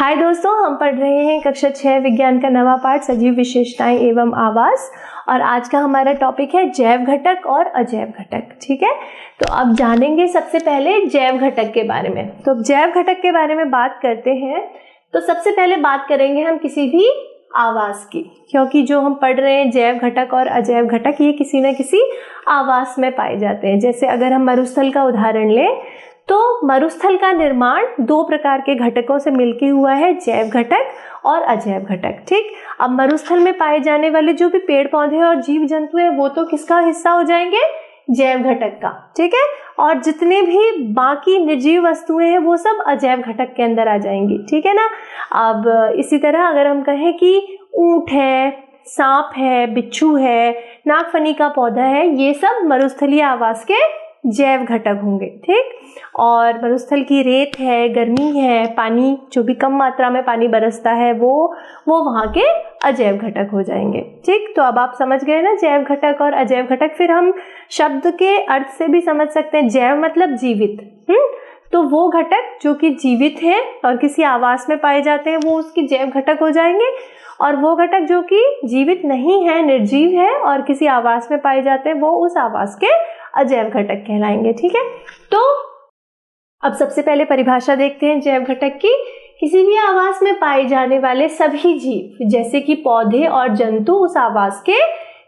हाय दोस्तों, हम पढ़ रहे हैं कक्षा 6 विज्ञान का नवा पाठ सजीव विशेषताएं एवं आवास। और आज का हमारा टॉपिक है जैव घटक और अजैव घटक। ठीक है, तो अब जानेंगे सबसे पहले जैव घटक के बारे में। तो अब जैव घटक के बारे में बात करते हैं तो सबसे पहले बात करेंगे हम किसी भी आवास की, क्योंकि जो हम पढ़ रहे हैं जैव घटक और अजैव घटक ये किसी न किसी आवास में पाए जाते हैं। जैसे अगर हम मरुस्थल का उदाहरण लें तो मरुस्थल का निर्माण दो प्रकार के घटकों से मिलकर हुआ है, जैव घटक और अजैव घटक। ठीक, अब मरुस्थल में पाए जाने वाले जो भी पेड़ पौधे और जीव जंतु है वो तो किसका हिस्सा हो जाएंगे, जैव घटक का। ठीक है, और जितने भी बाकी निर्जीव वस्तुएं हैं वो सब अजैव घटक के अंदर आ जाएंगी। ठीक है ना। अब इसी तरह अगर हम कहें कि ऊंट है, सांप है, बिच्छू है, नागफनी का पौधा है, ये सब मरुस्थलीय आवास के जैव घटक होंगे। ठीक, और मरुस्थल की रेत है, गर्मी है, पानी जो भी कम मात्रा में पानी बरसता है वो वहाँ के अजैव घटक हो जाएंगे। ठीक, तो अब आप समझ गए ना जैव घटक और अजैव घटक। फिर हम शब्द के अर्थ से भी समझ सकते हैं। जैव मतलब जीवित, तो वो घटक जो कि जीवित है और किसी आवास में पाए जाते हैं वो उसके जैव घटक हो जाएंगे, और वो घटक जो कि जीवित नहीं है, निर्जीव है और किसी आवास में पाए जाते हैं वो उस आवास के अजैव घटक कहलाएंगे। ठीक है, तो अब सबसे पहले परिभाषा देखते हैं जैव घटक की। किसी भी आवास में पाए जाने वाले सभी जीव जैसे कि पौधे और जंतु उस आवास के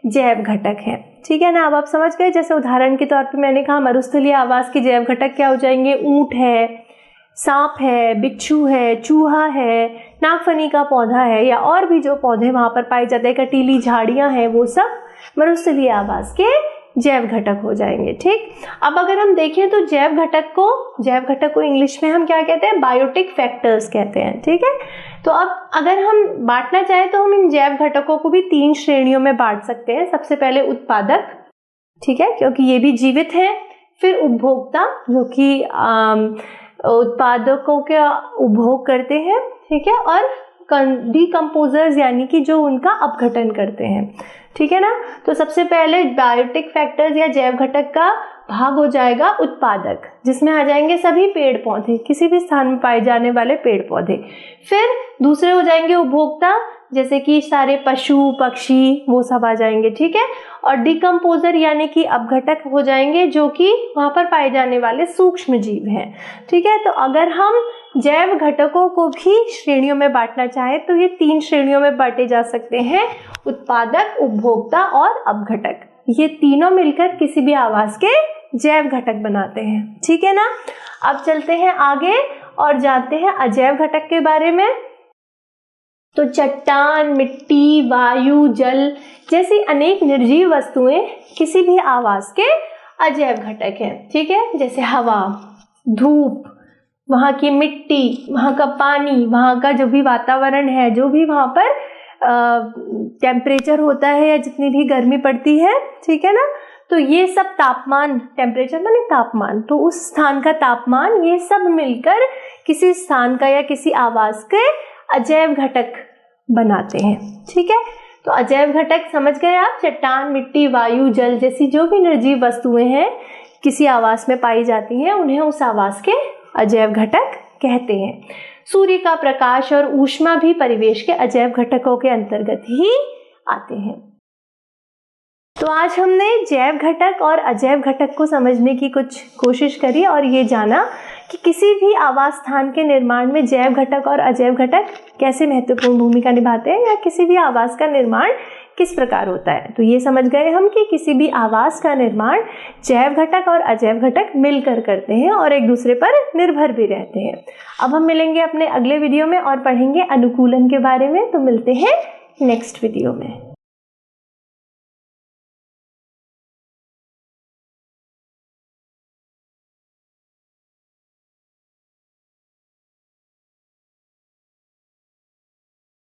जैव घटक हैं। ठीक है ना। अब आप समझ गए, जैसे उदाहरण के तौर पे मैंने कहा मरुस्थलीय आवास के जैव घटक क्या हो जाएंगे, ऊंट है, सांप है, बिच्छू है, चूहा है, नागफनी का पौधा है, या और भी जो पौधे वहां पर पाए जाते हैं, कटीली झाड़ियां हैं, वो सब मरुस्थलीय आवास के जैव घटक हो जाएंगे। ठीक, अब अगर हम देखें तो जैव घटक को इंग्लिश में हम क्या कहते हैं, बायोटिक फैक्टर्स कहते हैं। ठीक है, तो अब अगर हम बांटना चाहें तो हम इन जैव घटकों को भी 3 श्रेणियों में बांट सकते हैं। सबसे पहले उत्पादक, ठीक है, क्योंकि ये भी जीवित है। फिर उपभोक्ता जो कि उत्पादकों के उपभोग करते हैं। ठीक है, और डिकम्पोजर्स यानी कि जो उनका अपघटन करते हैं। ठीक है ना। तो सबसे पहले बायोटिक फैक्टर्स या जैव घटक का भाग हो जाएगा उत्पादक, जिसमें आ जाएंगे सभी पेड़ पौधे, किसी भी स्थान में पाए जाने वाले पेड़ पौधे। फिर दूसरे हो जाएंगे उपभोक्ता, जैसे कि सारे पशु पक्षी वो सब आ जाएंगे। ठीक है, और डिकम्पोजर यानी कि अपघटक हो जाएंगे जो कि वहां पर पाए जाने वाले सूक्ष्म जीव हैं। ठीक है, तो अगर हम जैव घटकों को भी श्रेणियों में बांटना चाहें तो ये 3 श्रेणियों में बांटे जा सकते हैं, उत्पादक, उपभोक्ता और अपघटक। ये तीनों मिलकर किसी भी आवास के जैव घटक बनाते हैं। ठीक है ना। अब चलते हैं आगे और जानते हैं अजैव घटक के बारे में। तो चट्टान, मिट्टी, वायु, जल जैसी अनेक निर्जीव वस्तुएं किसी भी आवास के अजैव घटक हैं। ठीक है, जैसे हवा, धूप, वहाँ की मिट्टी, वहाँ का पानी, वहाँ का जो भी वातावरण है, जो भी वहाँ पर टेम्परेचर होता है या जितनी भी गर्मी पड़ती है। ठीक है ना, तो ये सब तापमान, टेम्परेचर माने तापमान, तो उस स्थान का तापमान, ये सब मिलकर किसी स्थान का या किसी आवास के अजैव घटक बनाते हैं। ठीक है, तो अजैव घटक समझ गए आप। चट्टान, मिट्टी, वायु, जल जैसी जो भी निर्जीव वस्तुएं हैं किसी आवास में पाई जाती हैं उन्हें उस आवास के अजैव घटक कहते हैं। सूर्य का प्रकाश और ऊष्मा भी परिवेश के अजैव घटकों के अंतर्गत ही आते हैं। तो आज हमने जैव घटक और अजैव घटक को समझने की कुछ कोशिश करी और ये जाना कि किसी भी आवास स्थान के निर्माण में जैव घटक और अजैव घटक कैसे महत्वपूर्ण भूमिका निभाते हैं, या किसी भी आवास का निर्माण किस प्रकार होता है। तो ये समझ गए हम कि किसी भी आवास का निर्माण जैव घटक और अजैव घटक मिलकर करते हैं और एक दूसरे पर निर्भर भी रहते हैं। अब हम मिलेंगे अपने अगले वीडियो में और पढ़ेंगे अनुकूलन के बारे में। तो मिलते हैं नेक्स्ट वीडियो में।